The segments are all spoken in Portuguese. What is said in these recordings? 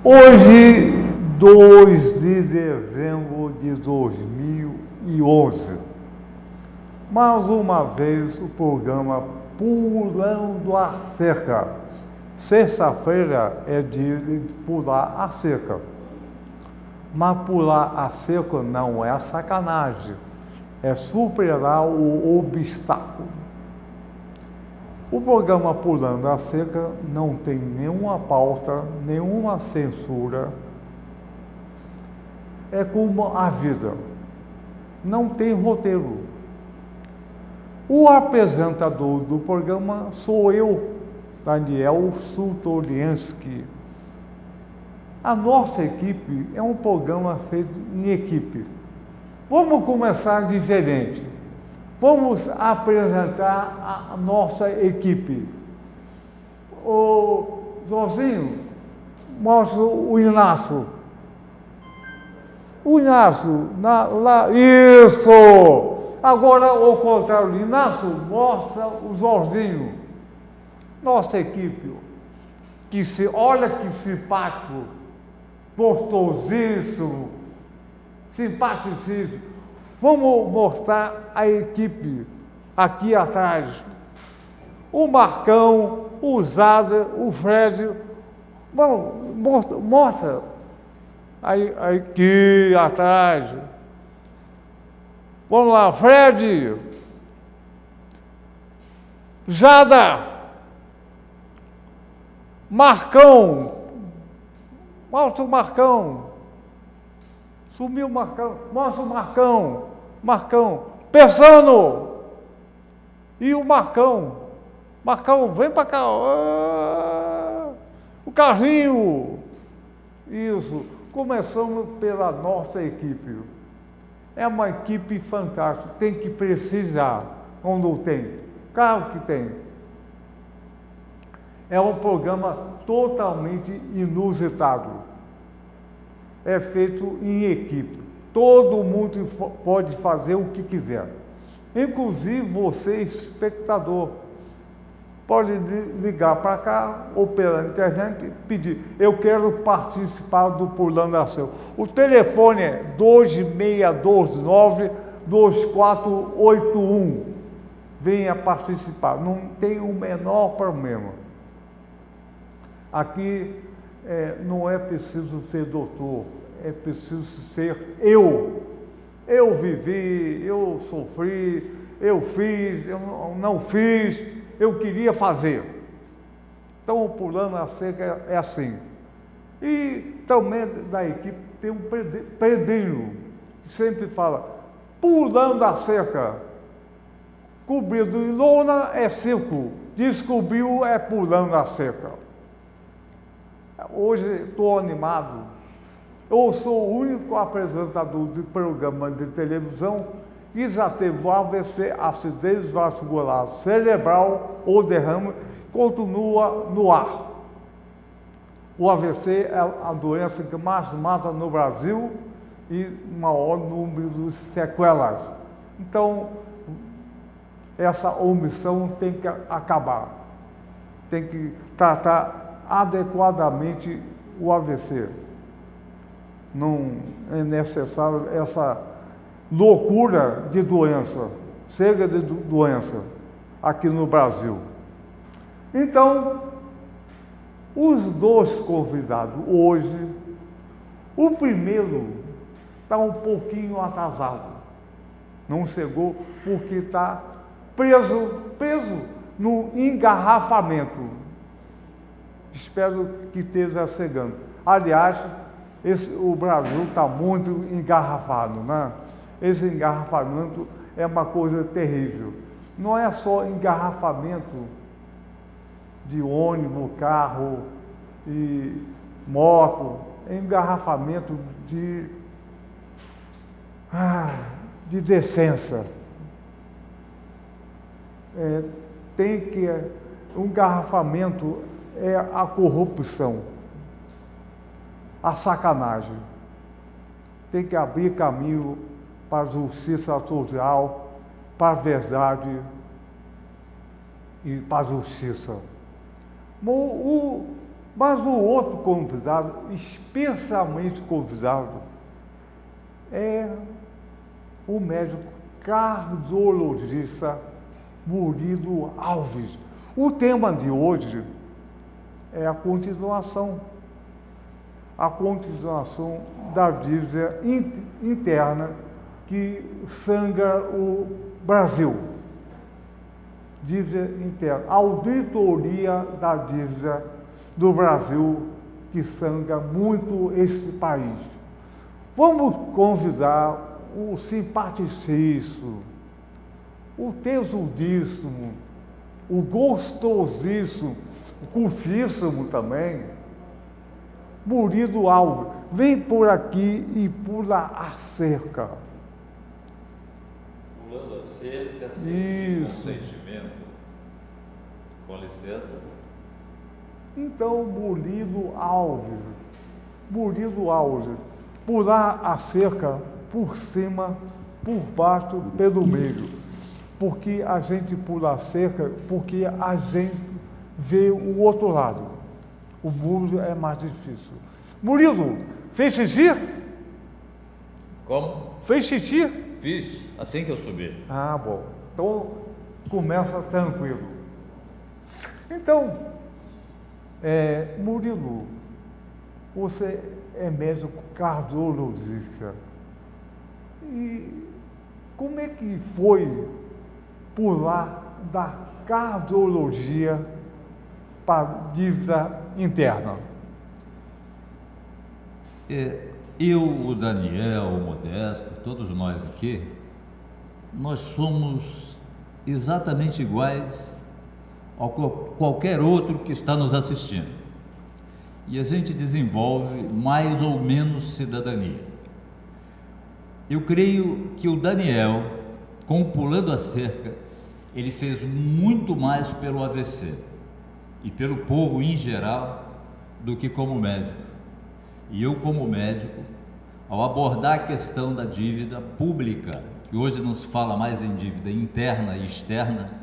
Hoje, 2 de dezembro de 2011, mais uma vez o programa Pulando a Cerca. Sexta-feira é dia de pular a cerca. Mas pular a cerca não é sacanagem, é superar o obstáculo. O programa Pulando a Cerca não tem nenhuma pauta, nenhuma censura. É como a vida, não tem roteiro. O apresentador do programa sou eu, Daniel Sultoriansky. A nossa equipe é um programa feito em equipe. Vamos começar diferente. Vamos apresentar a nossa equipe. O Joãozinho, mostra o Inácio. O Inácio, lá, isso! Agora, ao contrário, o Inácio mostra o Jorginho. Nossa equipe, olha que simpático, gostosíssimo, simpaticíssimo. Vamos mostrar a equipe aqui atrás. O Marcão, o Zada, o Fred. Vamos, mostra aí, aqui atrás. Vamos lá, Fred. Zada. Marcão. Mostra o Marcão. Sumiu o Marcão. Mostra o Marcão. Marcão. Pensando. E o Marcão. Marcão, vem para cá. O carrinho. Isso. Começamos pela nossa equipe. É uma equipe fantástica. Tem que precisar. Quando tem. Claro que tem. É um programa totalmente inusitado. É feito em equipe. Todo mundo pode fazer o que quiser. Inclusive você, espectador. Pode ligar para cá ou pela internet e pedir. Eu quero participar do Pulando a Cerca. O telefone é 2629-2481. Venha participar. Não tem o menor problema. Aqui não é preciso ser doutor, é preciso ser eu. Eu vivi, eu sofri, eu fiz, eu não fiz, eu queria fazer. Então, o Pulando a Cerca é assim. E também da equipe tem um pedrinho, que sempre fala, pulando a cerca, cobrido de lona é circo, descobriu é pulando a cerca. Hoje estou animado. Eu sou o único apresentador de programa de televisão que já teve o AVC, acidente vascular cerebral ou derrame, continua no ar. O AVC é a doença que mais mata no Brasil e maior número de sequelas. Então, essa omissão tem que acabar. Tem que tratar adequadamente o AVC. Não é necessário essa loucura de doença, chega de doença aqui no Brasil. Então, os dois convidados hoje, o primeiro está um pouquinho atrasado, não chegou porque está preso no engarrafamento. Espero que esteja chegando. Aliás, o Brasil está muito engarrafado, né? Esse engarrafamento é uma coisa terrível. Não é só engarrafamento de ônibus, carro e moto, é engarrafamento de decência. O engarrafamento é a corrupção, a sacanagem. Tem que abrir caminho para a justiça social, para a verdade e para a justiça. Mas o outro convidado, especialmente convidado, é o médico cardiologista Murilo Alves. O tema de hoje é a continuação da dívida interna que sangra o Brasil. Dívida interna, auditoria da dívida do Brasil que sangra muito este país. Vamos convidar o simpaticíssimo, o tesudíssimo, o gostosíssimo, o curtíssimo também, Murilo Alves. Vem por aqui e pula a cerca. Pulando a cerca, sem consentimento. Com licença. Então, Murilo Alves, pular a cerca por cima, por baixo, pelo meio. Porque a gente pula a cerca, porque a gente vê o outro lado. O muro é mais difícil. Murilo, fez xixi? Como? Fez xixi? Fiz, assim que eu subi. Ah, bom. Então, começa tranquilo. Então, Murilo, você é médico cardiologista. E como é que foi pular da cardiologia para a dívida interna? Eu, o Daniel, o Modesto, todos nós aqui, nós somos exatamente iguais a qualquer outro que está nos assistindo. E a gente desenvolve mais ou menos cidadania. Eu creio que o Daniel, com o Pulando a Cerca, ele fez muito mais pelo AVC e pelo povo em geral do que como médico. E eu, como médico, ao abordar a questão da dívida pública, que hoje não se fala mais em dívida interna e externa,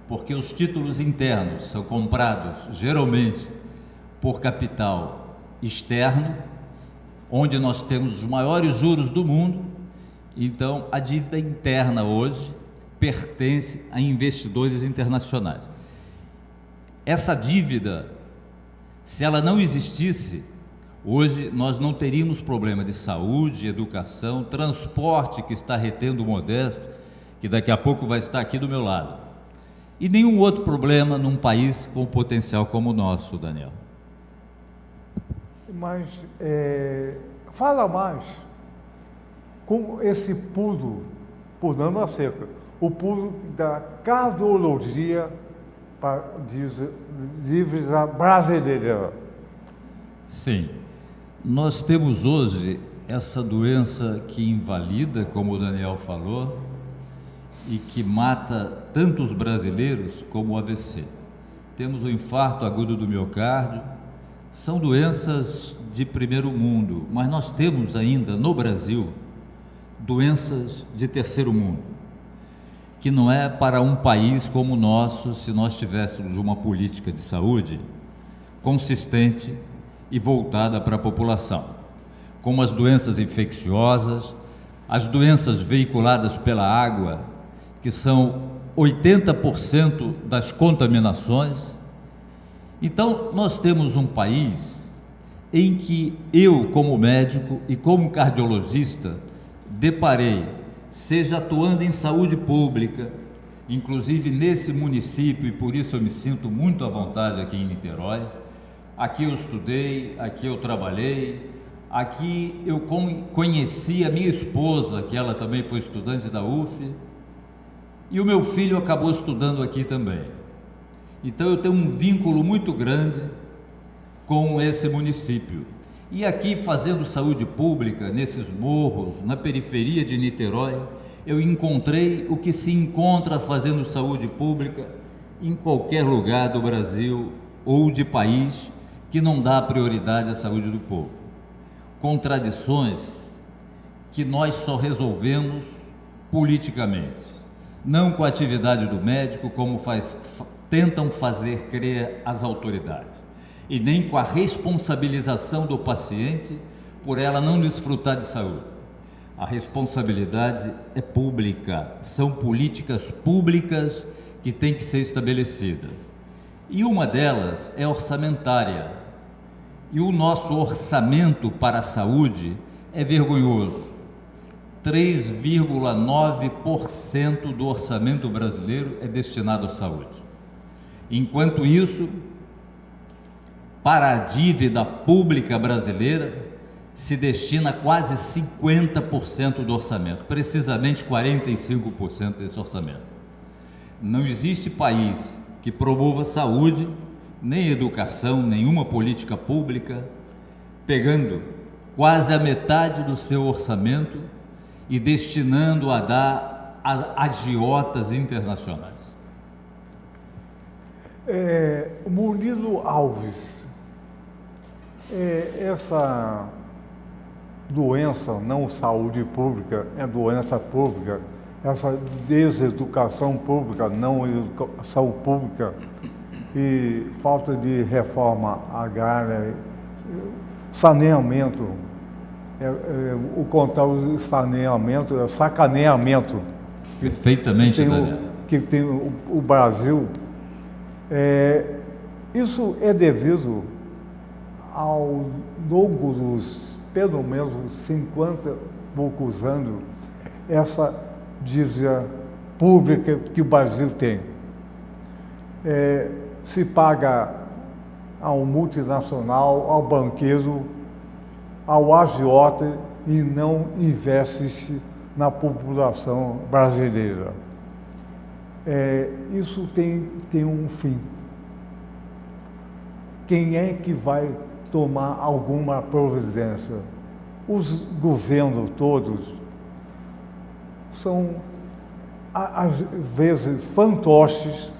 porque os títulos internos são comprados geralmente por capital externo, onde nós temos os maiores juros do mundo. Então, a dívida interna hoje pertence a investidores internacionais. Essa dívida, se ela não existisse, hoje nós não teríamos problema de saúde, educação, transporte, que está retendo o Modesto, que daqui a pouco vai estar aqui do meu lado, e nenhum outro problema num país com potencial como o nosso, Daniel. Mas fala mais como esse pulando a cerca, o pulo da cardiologia para a dívida brasileira. Sim. Nós temos hoje essa doença que invalida, como o Daniel falou, e que mata tanto os brasileiros como o AVC. Temos o infarto agudo do miocárdio, são doenças de primeiro mundo, mas nós temos ainda no Brasil doenças de terceiro mundo, que não é para um país como o nosso, se nós tivéssemos uma política de saúde consistente e voltada para a população, como as doenças infecciosas, as doenças veiculadas pela água, que são 80% das contaminações. Então, nós temos um país em que eu, como médico e como cardiologista, deparei, seja atuando em saúde pública, inclusive nesse município, e por isso eu me sinto muito à vontade aqui em Niterói. Aqui eu estudei, aqui eu trabalhei, aqui eu conheci a minha esposa, que ela também foi estudante da UF, e o meu filho acabou estudando aqui também. Então eu tenho um vínculo muito grande com esse município. E aqui, fazendo saúde pública, nesses morros, na periferia de Niterói, eu encontrei o que se encontra fazendo saúde pública em qualquer lugar do Brasil ou de país que não dá prioridade à saúde do povo. Contradições que nós só resolvemos politicamente, não com a atividade do médico, como tentam fazer crer as autoridades. e nem com a responsabilização do paciente por ela não desfrutar de saúde. A responsabilidade é pública, são políticas públicas que têm que ser estabelecidas. E uma delas é orçamentária. E o nosso orçamento para a saúde é vergonhoso. 3,9% do orçamento brasileiro é destinado à saúde. Enquanto isso, para a dívida pública brasileira, se destina quase 50% do orçamento, precisamente 45% desse orçamento. Não existe país que promova saúde, nem educação, nenhuma política pública, pegando quase a metade do seu orçamento e destinando a dar a agiotas internacionais. Murilo Alves, essa doença, não saúde pública, é doença pública, essa deseducação pública, não educação pública e falta de reforma agrária, saneamento, o contrário do saneamento é sacaneamento. Perfeitamente, Daniel. Que tem o Brasil. Isso é devido ao longo dos pelo menos 50 e poucos anos, essa dívida pública que o Brasil tem. Se paga ao multinacional, ao banqueiro, ao agiota e não investe na população brasileira. Isso tem um fim. Quem é que vai tomar alguma providência? Os governos todos são, às vezes, fantoches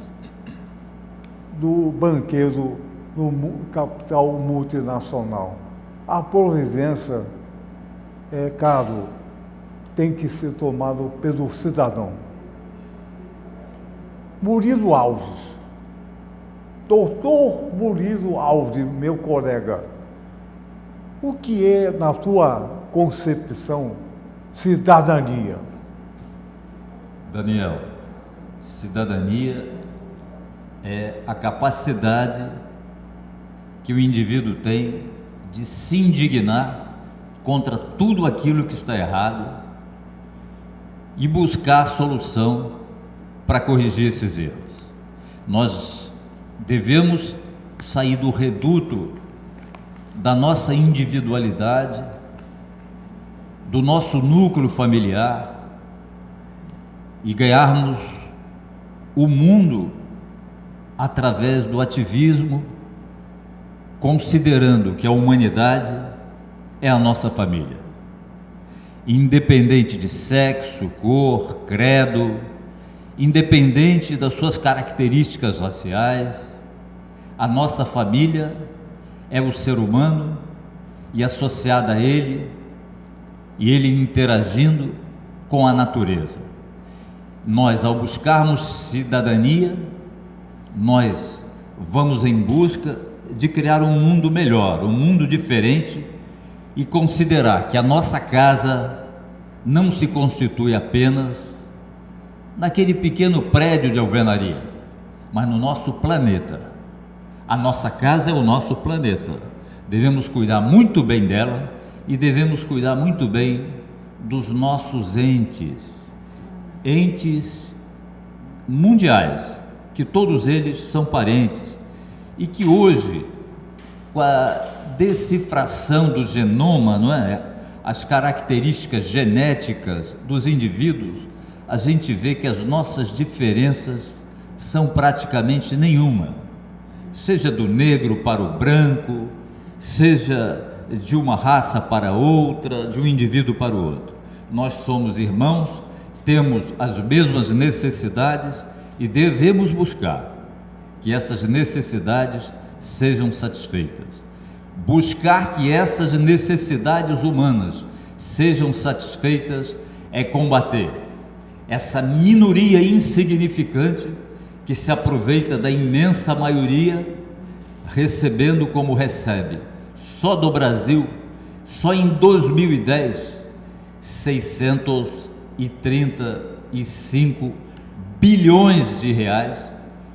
do banqueiro do capital multinacional. A providência, caro, tem que ser tomada pelo cidadão. Murilo Alves, doutor Murilo Alves, meu colega, o que é, na tua concepção, cidadania? Daniel, cidadania é a capacidade que o indivíduo tem de se indignar contra tudo aquilo que está errado e buscar a solução para corrigir esses erros. Nós devemos sair do reduto da nossa individualidade, do nosso núcleo familiar e ganharmos o mundo através do ativismo, considerando que a humanidade é a nossa família. Independente de sexo, cor, credo, independente das suas características raciais, a nossa família é o ser humano e associada a ele, e ele interagindo com a natureza. Nós, ao buscarmos cidadania, nós vamos em busca de criar um mundo melhor, um mundo diferente, e considerar que a nossa casa não se constitui apenas naquele pequeno prédio de alvenaria, mas no nosso planeta. A nossa casa é o nosso planeta. Devemos cuidar muito bem dela e devemos cuidar muito bem dos nossos entes mundiais, que todos eles são parentes e que hoje, com a decifração do genoma, não é? As características genéticas dos indivíduos, a gente vê que as nossas diferenças são praticamente nenhuma. Seja do negro para o branco, seja de uma raça para outra, de um indivíduo para o outro. Nós somos irmãos, temos as mesmas necessidades e devemos buscar que essas necessidades sejam satisfeitas. Buscar que essas necessidades humanas sejam satisfeitas é combater essa minoria insignificante que se aproveita da imensa maioria recebendo como recebe, só do Brasil, só em 2010, 635 bilhões de reais,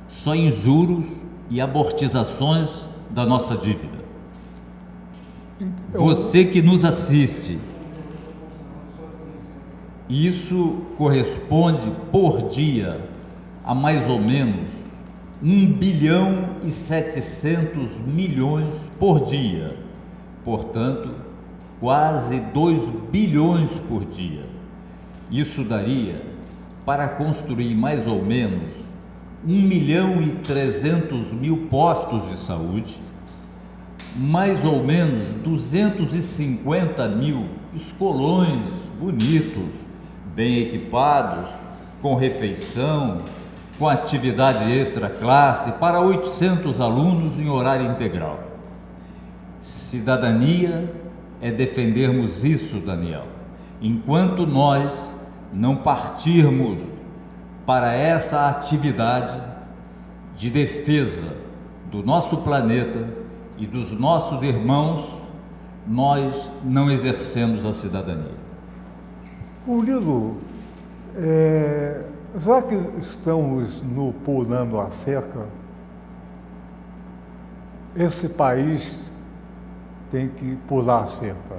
só em juros e amortizações da nossa dívida. Você que nos assiste, isso corresponde por dia a mais ou menos 1 bilhão e 700 milhões por dia, portanto, quase 2 bilhões por dia. Isso daria para construir mais ou menos 1 milhão e 300 mil postos de saúde, mais ou menos 250 mil escolões bonitos, bem equipados, com refeição, com atividade extra classe para 800 alunos em horário integral. Cidadania é defendermos isso, Daniel. Enquanto nós não partirmos para essa atividade de defesa do nosso planeta e dos nossos irmãos, nós não exercemos a cidadania. Murilo, já que estamos pulando a cerca, esse país tem que pular a cerca.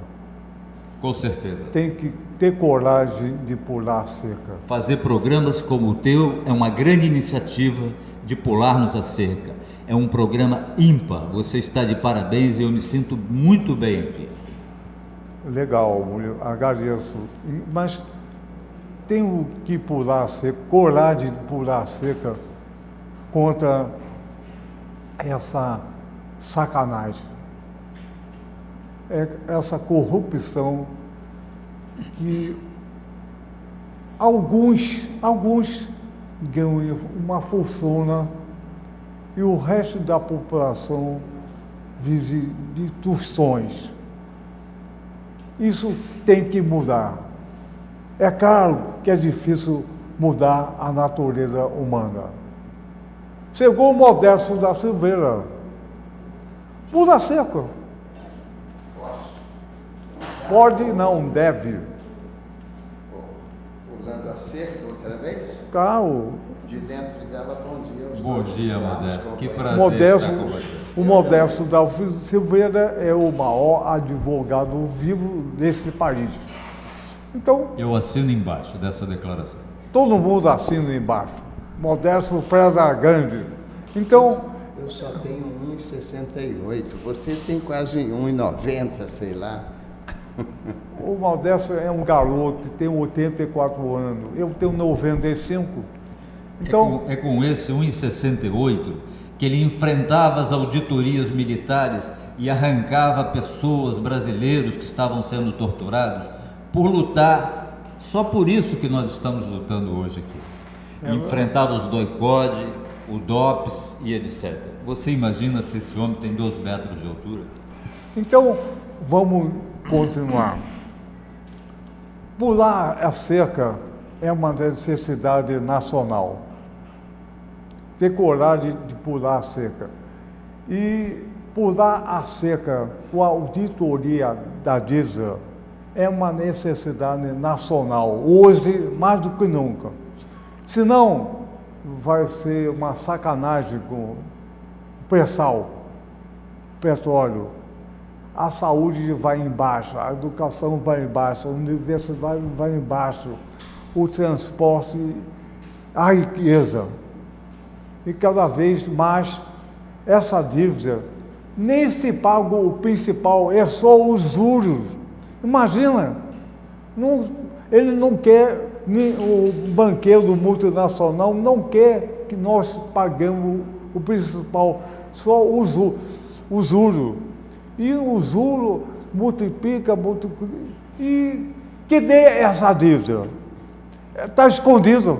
Com certeza. Tem que ter coragem de pular a cerca. Fazer programas como o teu é uma grande iniciativa de pularmos a cerca. É um programa ímpar. Você está de parabéns e eu me sinto muito bem aqui. Legal, Murilo, agradeço. Mas tenho que pular a cerca, coragem de pular a cerca contra essa sacanagem. Essa corrupção que alguns ganham uma fortuna e o resto da população vive de tostões. Isso tem que mudar. É claro que é difícil mudar a natureza humana. Chegou o Modesto da Silveira. Pula seco. Pode, não, deve. Pulando a cerca outra vez? Claro. De dentro dela, bom dia. Bom dia, Modesto. Que prazer Modesto, estar com você. o Modesto da Silveira é o maior advogado vivo desse país. Então, eu assino embaixo dessa declaração. Todo mundo assina embaixo. Modesto preza grande. Então, eu só tenho 1,68. Você tem quase 1,90, sei lá. O Modesto é um garoto, tem 84 anos. Eu tenho 95. Então, é com esse 1,68 que ele enfrentava as auditorias militares e arrancava pessoas, brasileiros que estavam sendo torturados, por lutar. Só por isso que nós estamos lutando hoje aqui. Enfrentava os doicode, o DOPS e etc. Você imagina se esse homem tem 2 metros de altura? Então, vamos continuar. Pular a cerca é uma necessidade nacional. Ter coragem de pular a cerca. E pular a cerca com a auditoria da dívida é uma necessidade nacional, hoje mais do que nunca. Senão, vai ser uma sacanagem com o pré-sal, petróleo. A saúde vai embaixo, a educação vai embaixo, a universidade vai embaixo, o transporte, a riqueza. E cada vez mais essa dívida nem se paga o principal, é só os juros. Imagina, ele não quer, o banqueiro multinacional não quer que nós paguemos o principal, só o juro. E o juro multiplica, e que dê essa dívida? Está escondido.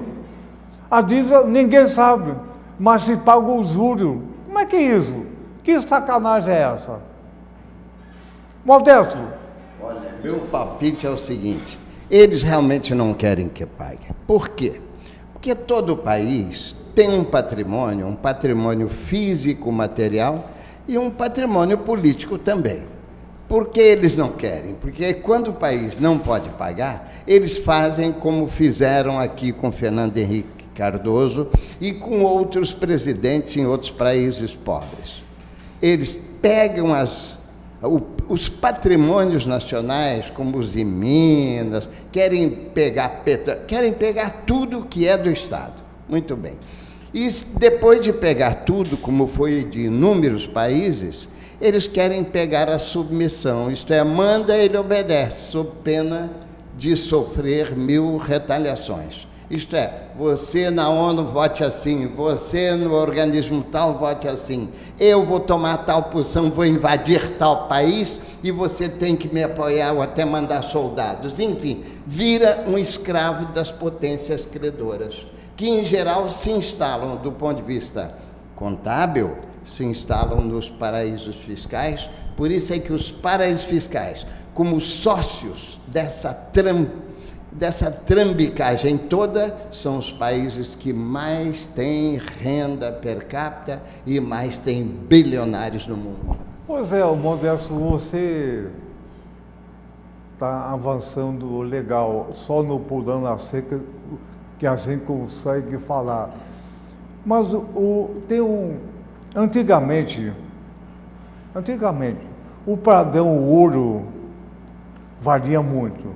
A dívida ninguém sabe, mas se paga o juro. Como é que é isso? Que sacanagem é essa? Modesto. Olha, meu palpite é o seguinte: eles realmente não querem que pague. Por quê? Porque todo país tem um patrimônio físico, material, e um patrimônio político também. Por que eles não querem? Porque quando o país não pode pagar, eles fazem como fizeram aqui com Fernando Henrique Cardoso e com outros presidentes em outros países pobres. Eles pegam os patrimônios nacionais, como os em Minas, querem pegar tudo que é do Estado. Muito bem. E depois de pegar tudo, como foi de inúmeros países, eles querem pegar a submissão, isto é, manda, ele obedece, sob pena de sofrer 1000 retaliações. Isto é, você na ONU vote assim, você no organismo tal vote assim, eu vou tomar tal posição, vou invadir tal país e você tem que me apoiar ou até mandar soldados. Enfim, vira um escravo das potências credoras, que em geral se instalam, do ponto de vista contábil, se instalam nos paraísos fiscais. Por isso é que os paraísos fiscais, como sócios dessa trambicagem toda, são os países que mais têm renda per capita e mais têm bilionários no mundo. Pois é, Modesto, você está avançando legal, só no Pulando a Seca que a gente consegue falar. Mas antigamente, o padrão ouro valia muito.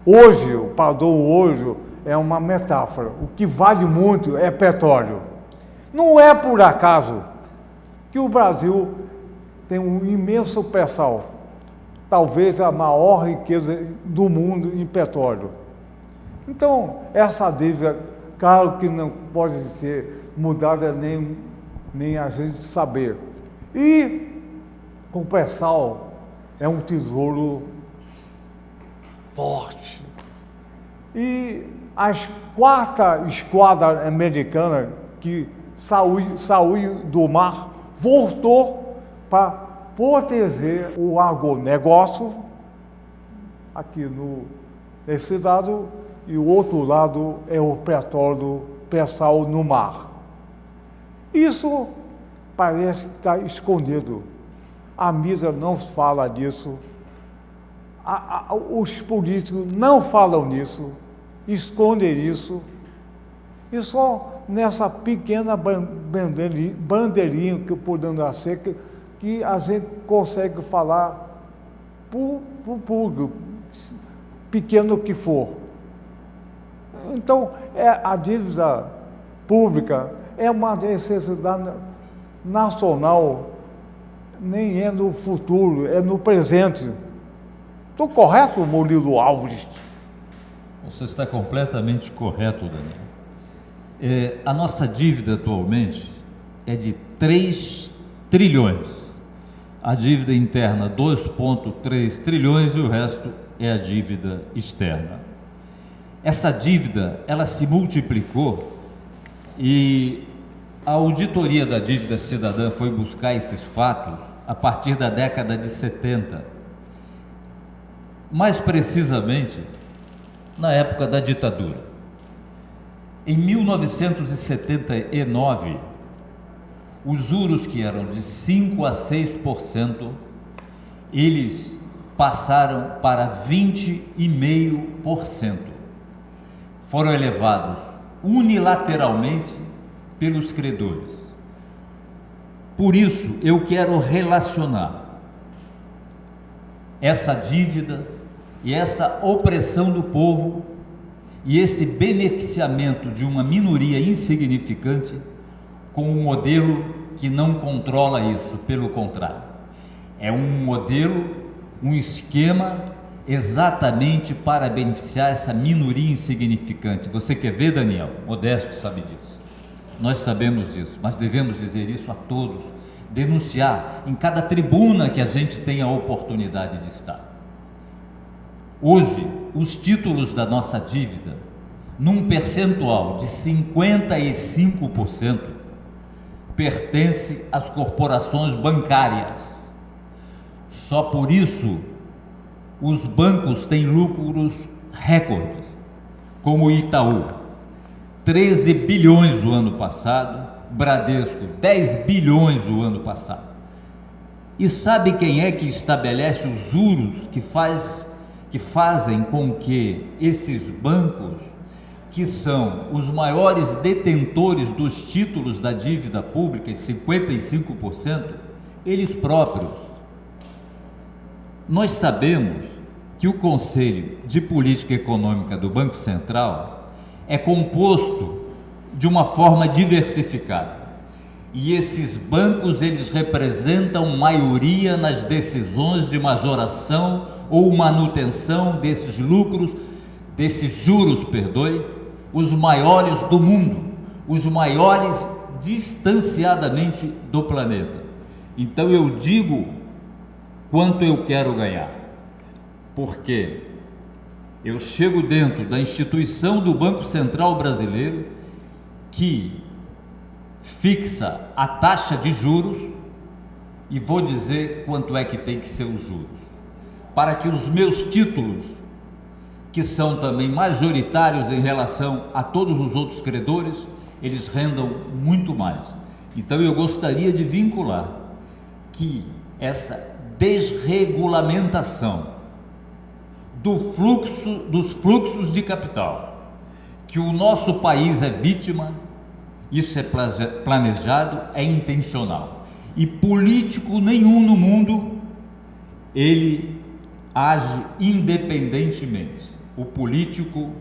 Hoje, o padrão ouro é uma metáfora. O que vale muito é petróleo. Não é por acaso que o Brasil tem um imenso pré-sal, talvez a maior riqueza do mundo em petróleo. Então, essa dívida, claro que não pode ser mudada nem a gente saber. E o pré-sal é um tesouro forte. E a quarta esquadra americana que saiu do mar voltou para proteger o agronegócio aqui nesse lado, e o outro lado é o petróleo pré-sal no mar. Isso parece que está escondido. A mídia não fala disso, os políticos não falam nisso, escondem isso, e só nessa pequena bandeirinha que Pulando a Seca que a gente consegue falar para o público, pequeno que for. Então, a dívida pública é uma necessidade nacional, nem é no futuro, é no presente. Estou correto, Murilo Alves? Você está completamente correto, Daniel. A nossa dívida atualmente é de 3 trilhões. A dívida interna, 2,3 trilhões, e o resto é a dívida externa. Essa dívida, ela se multiplicou, e a auditoria da dívida cidadã foi buscar esses fatos a partir da década de 70. Mais precisamente, na época da ditadura. Em 1979, os juros que eram de 5% a 6%, eles passaram para 20,5%. Foram elevados unilateralmente pelos credores. Por isso, eu quero relacionar essa dívida e essa opressão do povo e esse beneficiamento de uma minoria insignificante com um modelo que não controla isso, pelo contrário. É um modelo, um esquema exatamente para beneficiar essa minoria insignificante. Você quer ver, Daniel? Modesto sabe disso. Nós sabemos disso, mas devemos dizer isso a todos, denunciar em cada tribuna que a gente tem a oportunidade de estar. Hoje, os títulos da nossa dívida, num percentual de 55%, pertence às corporações bancárias. Só por isso, os bancos têm lucros recordes, como o Itaú, 13 bilhões o ano passado, Bradesco, 10 bilhões o ano passado. E sabe quem é que estabelece os juros que fazem com que esses bancos, que são os maiores detentores dos títulos da dívida pública, 55%, eles próprios? Nós sabemos que o Conselho de Política Econômica do Banco Central é composto de uma forma diversificada. E esses bancos, eles representam maioria nas decisões de majoração ou manutenção desses lucros, desses juros, os maiores do mundo, os maiores distanciadamente do planeta. Então eu digo quanto eu quero ganhar, porque eu chego dentro da instituição do Banco Central Brasileiro, que fixa a taxa de juros, e vou dizer quanto é que tem que ser os juros, para que os meus títulos, que são também majoritários em relação a todos os outros credores, eles rendam muito mais. Então eu gostaria de vincular que essa desregulamentação dos fluxos de capital, que o nosso país é vítima, isso é planejado, é intencional, e político nenhum no mundo ele age independentemente. O político,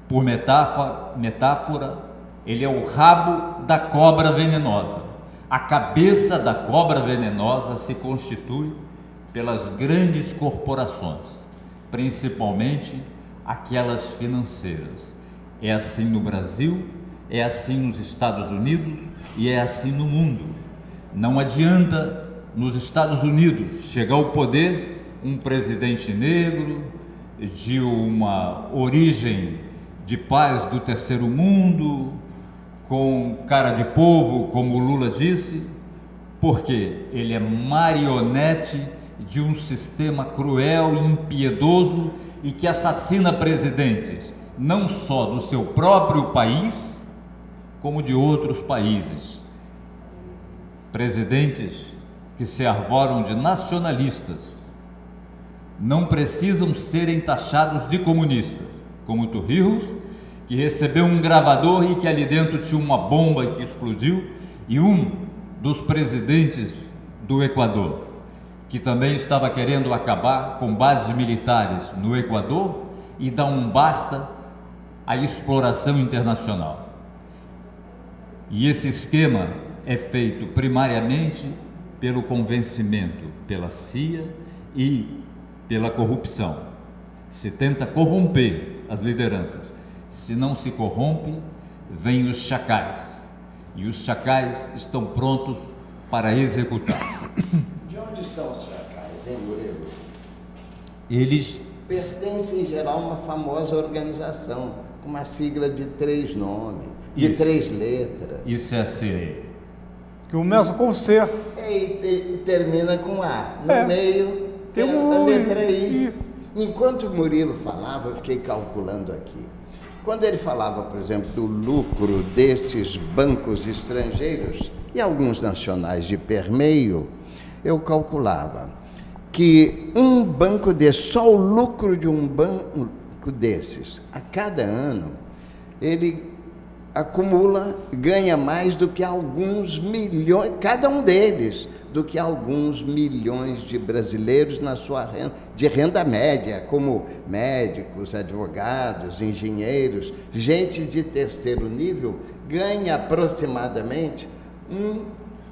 por metáfora, ele é o rabo da cobra venenosa. A cabeça da cobra venenosa se constitui pelas grandes corporações, principalmente aquelas financeiras. É assim no Brasil, é assim nos Estados Unidos e é assim no mundo. Não adianta nos Estados Unidos chegar ao poder um presidente negro, de uma origem de paz do terceiro mundo, com cara de povo, como o Lula disse, porque ele é marionete de um sistema cruel e impiedoso e que assassina presidentes, não só do seu próprio país, como de outros países. Presidentes que se arvoram de nacionalistas não precisam serem taxados de comunistas, como Torrijos, que recebeu um gravador e que ali dentro tinha uma bomba que explodiu, e um dos presidentes do Equador, que também estava querendo acabar com bases militares no Equador e dar um basta à exploração internacional. E esse esquema é feito primariamente pelo convencimento, pela CIA e pela corrupção. Se tenta corromper as lideranças. Se não se corrompe, vêm os chacais. E os chacais estão prontos para executar. De onde são os chacais, hein, Murilo? Eles pertencem, em geral, a uma famosa organização, com uma sigla de 3 nomes, de Isso. 3 letras. Isso é a CIA. Que começa com C. E termina com A. No meio tem a letra I. Enquanto o Murilo falava, eu fiquei calculando aqui. Quando ele falava, por exemplo, do lucro desses bancos estrangeiros e alguns nacionais de permeio, eu calculava que um banco só o lucro de um banco desses, a cada ano, ele acumula, ganha mais do que alguns milhões, cada um deles, do que alguns milhões de brasileiros na sua renda, de renda média, como médicos, advogados, engenheiros, gente de terceiro nível, ganha aproximadamente um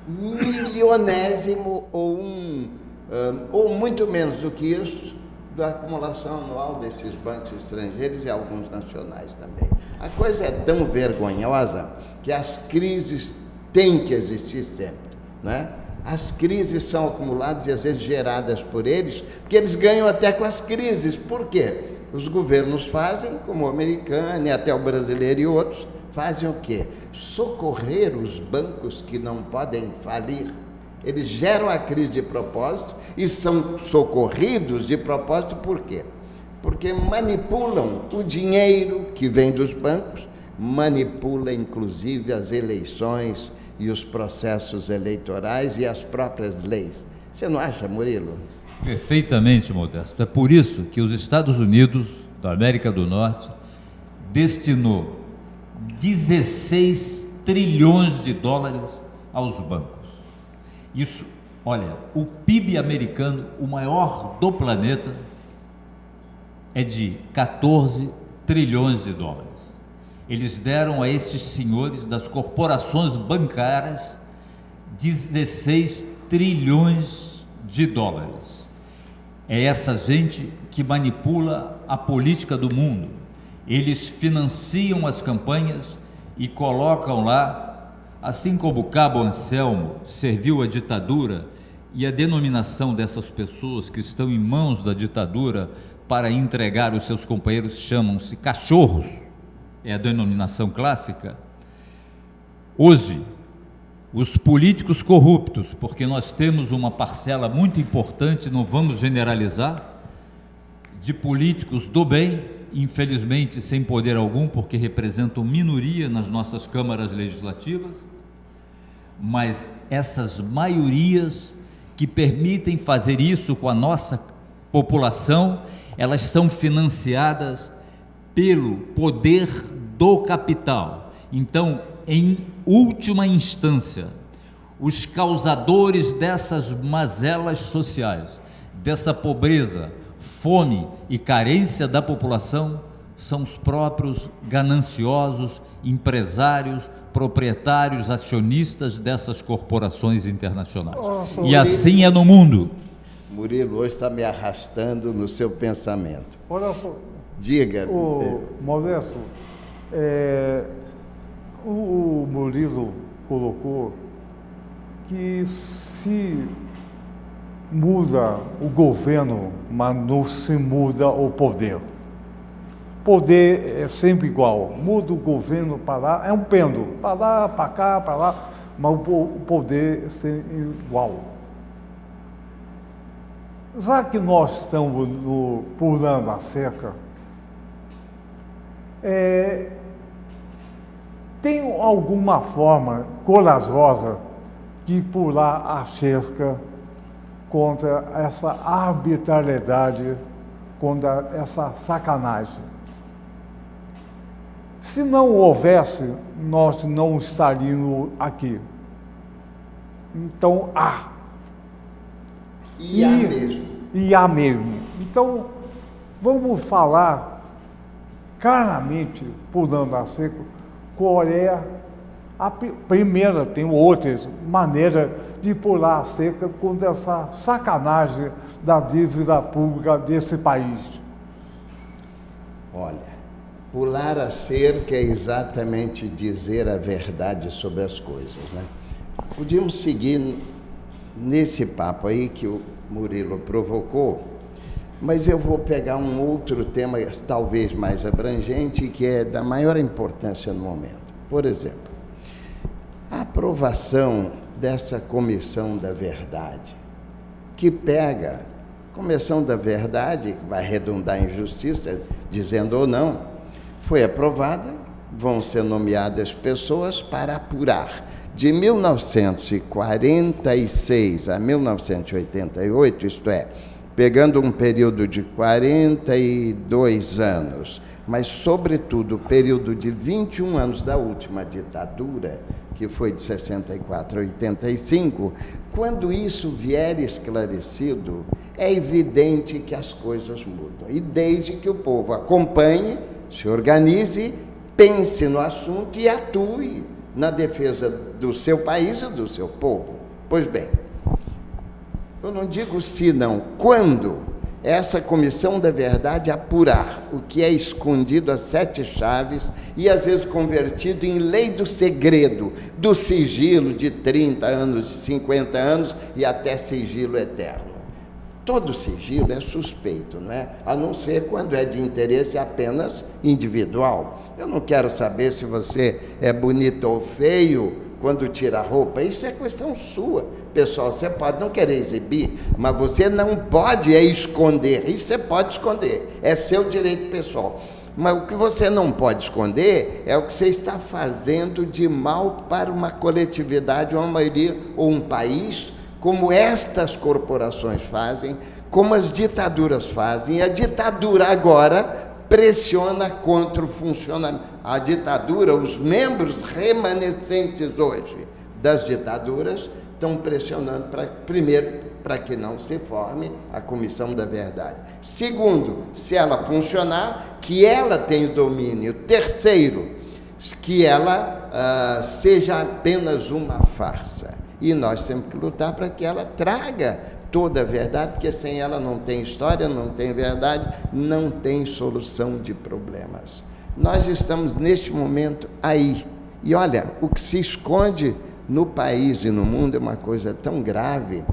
milionésimo ou muito menos do que isso, da acumulação anual desses bancos estrangeiros e alguns nacionais também. A coisa é tão vergonhosa que as crises têm que existir sempre, não é? As crises são acumuladas e às vezes geradas por eles, porque eles ganham até com as crises. Por quê? Os governos fazem, como o americano e até o brasileiro e outros, fazem o quê? Socorrer os bancos que não podem falir. Eles geram a crise de propósito e são socorridos de propósito por quê? Porque manipulam o dinheiro que vem dos bancos, manipula inclusive as eleições e os processos eleitorais e as próprias leis. Você não acha, Murilo? Perfeitamente, Modesto. É por isso que os Estados Unidos da América do Norte destinou 16 trilhões de dólares aos bancos. Isso, olha, o PIB americano, o maior do planeta, é de 14 trilhões de dólares. Eles deram a esses senhores das corporações bancárias 16 trilhões de dólares. É essa gente que manipula a política do mundo. Eles financiam as campanhas e colocam lá, assim como o Cabo Anselmo serviu à ditadura, e a denominação dessas pessoas que estão em mãos da ditadura para entregar os seus companheiros chamam-se cachorros, é a denominação clássica. Hoje, os políticos corruptos, porque nós temos uma parcela muito importante, não vamos generalizar, de políticos do bem, infelizmente sem poder algum, porque representam minoria nas nossas câmaras legislativas, mas essas maiorias que permitem fazer isso com a nossa população, elas são financiadas pelo poder do capital. Então, em última instância, os causadores dessas mazelas sociais, dessa pobreza, fome e carência da população, são os próprios gananciosos, empresários, proprietários, acionistas dessas corporações internacionais. E assim é no mundo. Murilo hoje está me arrastando no seu pensamento. Olha só. Diga. Modesto, o Murilo colocou que se muda o governo, mas não se muda o poder. Poder é sempre igual, muda o governo para lá, é um pêndulo, para lá, para cá, para lá, mas o poder é sempre igual. Já que nós estamos pulando a cerca, tem alguma forma corajosa de pular a cerca contra essa arbitrariedade, contra essa sacanagem? Se não houvesse, nós não estaríamos aqui. Então, E há mesmo. E há mesmo. Então, vamos falar claramente, pulando a seco, qual é a primeira, tem outras maneiras de pular a cerca contra essa sacanagem da dívida pública desse país. Olha, pular a cerca é exatamente dizer a verdade sobre as coisas, né? Podíamos seguir nesse papo aí que o Murilo provocou, mas eu vou pegar um outro tema, talvez mais abrangente, que é da maior importância no momento. Por exemplo, a aprovação dessa Comissão da Verdade, que pega, Comissão da Verdade, que vai redundar em justiça, dizendo ou não, foi aprovada, vão ser nomeadas pessoas para apurar. De 1946 a 1988, isto é, pegando um período de 42 anos, mas, sobretudo, o período de 21 anos da última ditadura, que foi de 64 a 85, quando isso vier esclarecido, é evidente que as coisas mudam. E desde que o povo acompanhe, se organize, pense no assunto e atue na defesa do seu país e do seu povo. Pois bem, eu não digo se não, quando essa Comissão da Verdade apurar o que é escondido a 7 chaves e às vezes convertido em lei do segredo, do sigilo de 30 anos, de 50 anos e até sigilo eterno. Todo sigilo é suspeito, não é? A não ser quando é de interesse apenas individual. Eu não quero saber se você é bonito ou feio quando tira a roupa. Isso é questão sua, pessoal. Você pode não querer exibir, mas você não pode esconder. Isso você pode esconder. É seu direito pessoal. Mas o que você não pode esconder é o que você está fazendo de mal para uma coletividade, uma maioria ou um país, como estas corporações fazem, como as ditaduras fazem. E a ditadura agora pressiona contra o funcionamento. A ditadura, os membros remanescentes hoje das ditaduras estão pressionando, primeiro, para que não se forme a Comissão da Verdade. Segundo, se ela funcionar, que ela tenha o domínio. Terceiro, que ela seja apenas uma farsa. E nós temos que lutar para que ela traga toda a verdade, porque sem ela não tem história, não tem verdade, não tem solução de problemas. Nós estamos, neste momento, aí. E olha, o que se esconde no país e no mundo é uma coisa tão grave.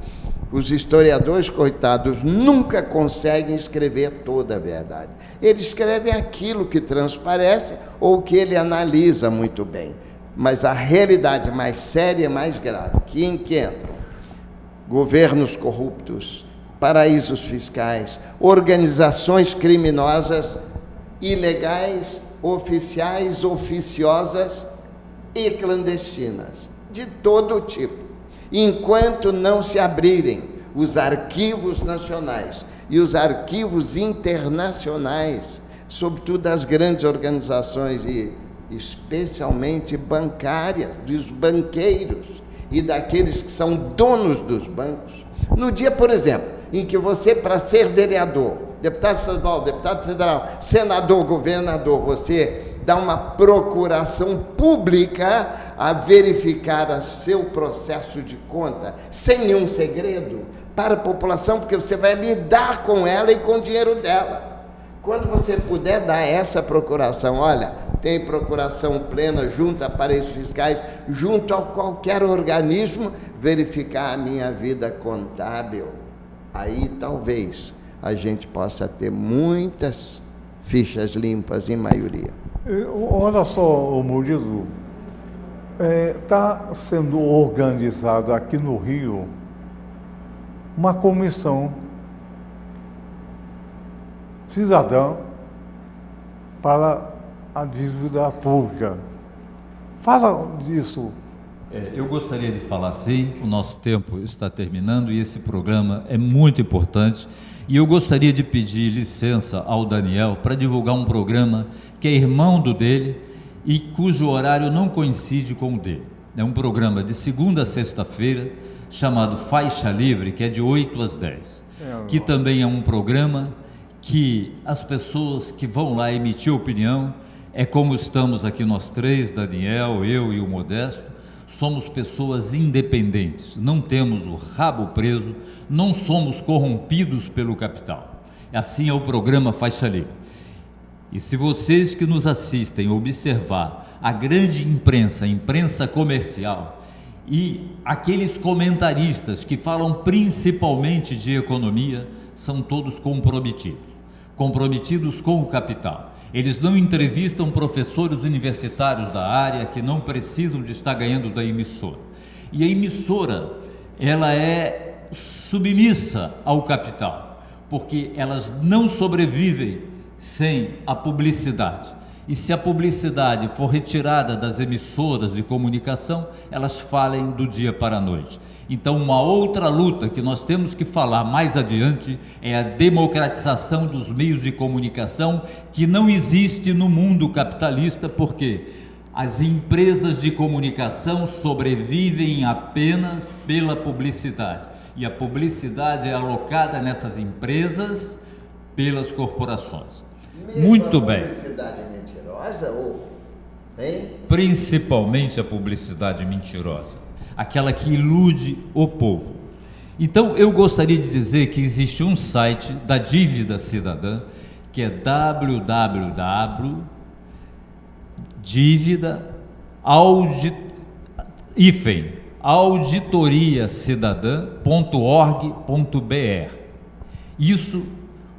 Os historiadores, coitados, nunca conseguem escrever toda a verdade. Eles escrevem aquilo que transparece ou que ele analisa muito bem. Mas a realidade mais séria, mais grave, em que entram governos corruptos, paraísos fiscais, organizações criminosas, ilegais, oficiais, oficiosas e clandestinas, de todo tipo. Enquanto não se abrirem os arquivos nacionais e os arquivos internacionais, sobretudo das grandes organizações e especialmente bancárias, dos banqueiros e daqueles que são donos dos bancos. No dia, por exemplo, em que você, para ser vereador, deputado estadual, deputado federal, senador, governador, você dá uma procuração pública a verificar o seu processo de conta, sem nenhum segredo, para a população, porque você vai lidar com ela e com o dinheiro dela. Quando você puder dar essa procuração, olha, tem procuração plena junto a paraísos fiscais, junto a qualquer organismo, verificar a minha vida contábil, aí talvez a gente possa ter muitas fichas limpas em maioria. Olha só, Murilo, está sendo organizada aqui no Rio uma comissão cidadã para a dívida pública. Fala disso. Eu gostaria de falar sim, o nosso tempo está terminando e esse programa é muito importante. E eu gostaria de pedir licença ao Daniel para divulgar um programa que é irmão do dele e cujo horário não coincide com o dele. É um programa de segunda a sexta-feira, chamado Faixa Livre, que é de 8 às 10. Que também é um programa que as pessoas que vão lá emitir opinião, é como estamos aqui nós três, Daniel, eu e o Modesto, somos pessoas independentes, não temos o rabo preso, não somos corrompidos pelo capital. Assim é o programa Faixa Livre. E se vocês que nos assistem observar a grande imprensa, imprensa comercial, e aqueles comentaristas que falam principalmente de economia, são todos comprometidos com o capital. Eles não entrevistam professores universitários da área que não precisam de estar ganhando da emissora. E a emissora, ela é submissa ao capital, porque elas não sobrevivem sem a publicidade. E se a publicidade for retirada das emissoras de comunicação, elas falem do dia para a noite. Então, uma outra luta que nós temos que falar mais adiante é a democratização dos meios de comunicação, que não existe no mundo capitalista, porque as empresas de comunicação sobrevivem apenas pela publicidade. E a publicidade é alocada nessas empresas pelas corporações. Mesmo muito a bem. Publicidade mentirosa ou, hein? Principalmente a publicidade mentirosa, aquela que ilude o povo. Então, eu gostaria de dizer que existe um site da dívida cidadã, que é auditoriacidadã.org.br. Isso,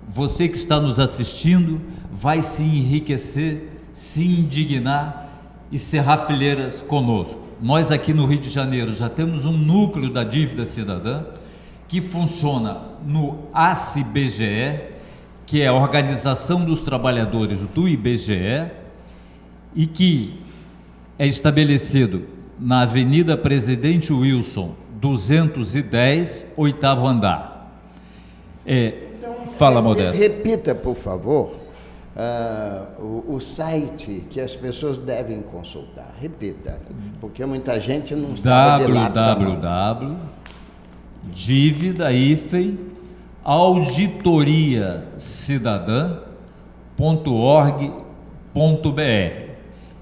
você que está nos assistindo, vai se enriquecer, se indignar e cerrar fileiras conosco. Nós aqui no Rio de Janeiro já temos um núcleo da dívida cidadã que funciona no ACBGE, que é a Organização dos Trabalhadores do IBGE, e que é estabelecido na Avenida Presidente Wilson, 210, 8º andar. Fala, Modesto. Repita, por favor, o site que as pessoas devem consultar. Repita, porque muita gente não sabe de lápis à mão. www.auditoriacidadã.org.br.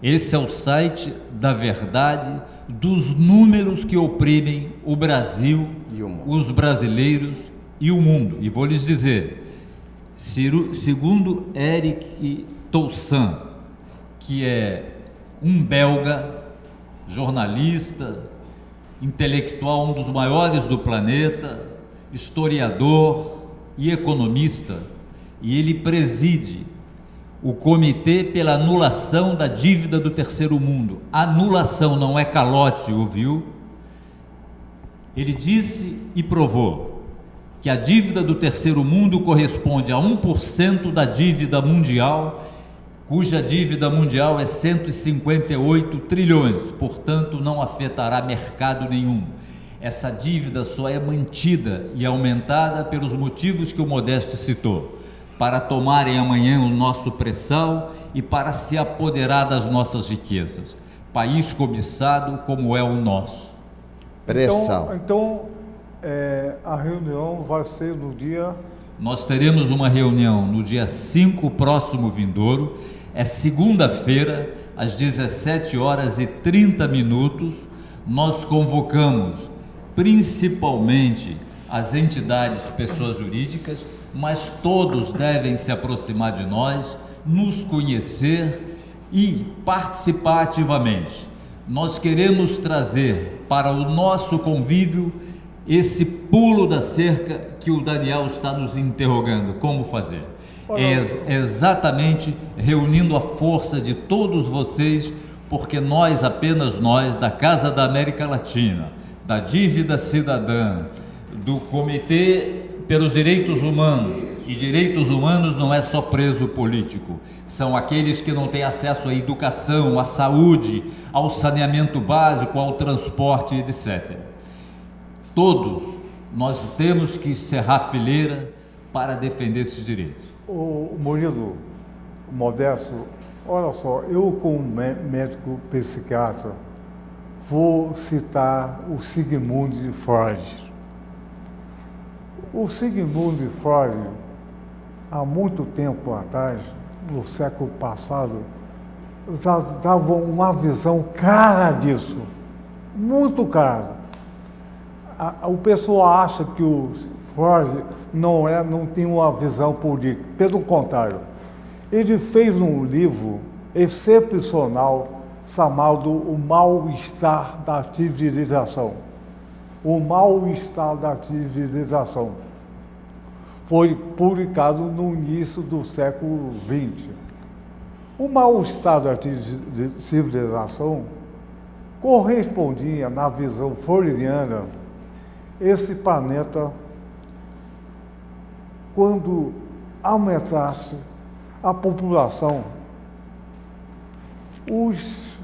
Esse é o site da verdade, dos números que oprimem o Brasil, os brasileiros e o mundo. E vou lhes dizer, segundo Eric Toussaint, que é um belga, jornalista, intelectual, um dos maiores do planeta, historiador e economista, e ele preside o Comitê pela Anulação da Dívida do Terceiro Mundo. Anulação, não é calote, ouviu? Ele disse e provou que a dívida do Terceiro Mundo corresponde a 1% da dívida mundial, cuja dívida mundial é 158 trilhões, portanto não afetará mercado nenhum. Essa dívida só é mantida e aumentada pelos motivos que o Modesto citou, para tomarem amanhã o nosso pré-sal e para se apoderar das nossas riquezas. País cobiçado como é o nosso. Pré-sal. Então, a reunião vai ser no dia... Nós teremos uma reunião no dia 5 próximo vindouro, é segunda-feira, às 17h30. Nós convocamos principalmente as entidades, pessoas jurídicas, mas todos devem se aproximar de nós, nos conhecer e participar ativamente. Nós queremos trazer para o nosso convívio esse pulo da cerca que o Daniel está nos interrogando, como fazer. É exatamente reunindo a força de todos vocês, porque nós, apenas nós, da Casa da América Latina, da Dívida Cidadã, do Comitê pelos Direitos Humanos, e direitos humanos não é só preso político, são aqueles que não têm acesso à educação, à saúde, ao saneamento básico, ao transporte, etc. Todos nós temos que cerrar fileira para defender esses direitos. O Murilo, Modesto, olha só, eu como médico psiquiatra vou citar o Sigmund Freud. O Sigmund Freud, há muito tempo atrás, no século passado, já dava uma visão clara disso, muito clara. O pessoal acha que o Freud não tem uma visão política, pelo contrário. Ele fez um livro excepcional chamado O Mal-Estar da Civilização. O Mal-Estar da Civilização. Foi publicado no início do século XX. O mal-estar da civilização correspondia, na visão freudiana, esse planeta, quando aumentasse a população, os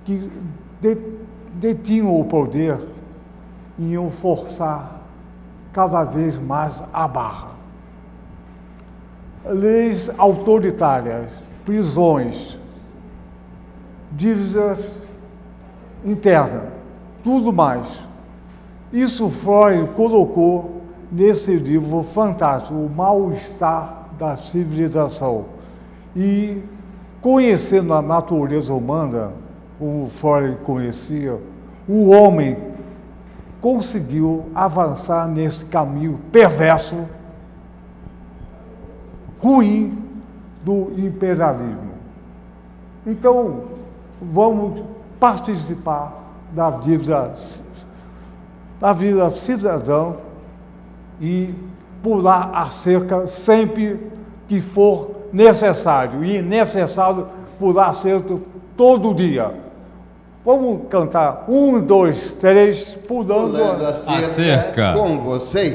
que detinham o poder iam forçar cada vez mais a barra. Leis autoritárias, prisões, dívidas internas, tudo mais. Isso Freud colocou nesse livro fantástico, O Mal-Estar da Civilização. E conhecendo a natureza humana, como Freud conhecia, o homem conseguiu avançar nesse caminho perverso, ruim do imperialismo. Então, vamos participar da vida cidadã e pular a cerca sempre que for necessário. E necessário pular a cerca todo dia. Vamos cantar 1, 2, 3, pulando a cerca com vocês.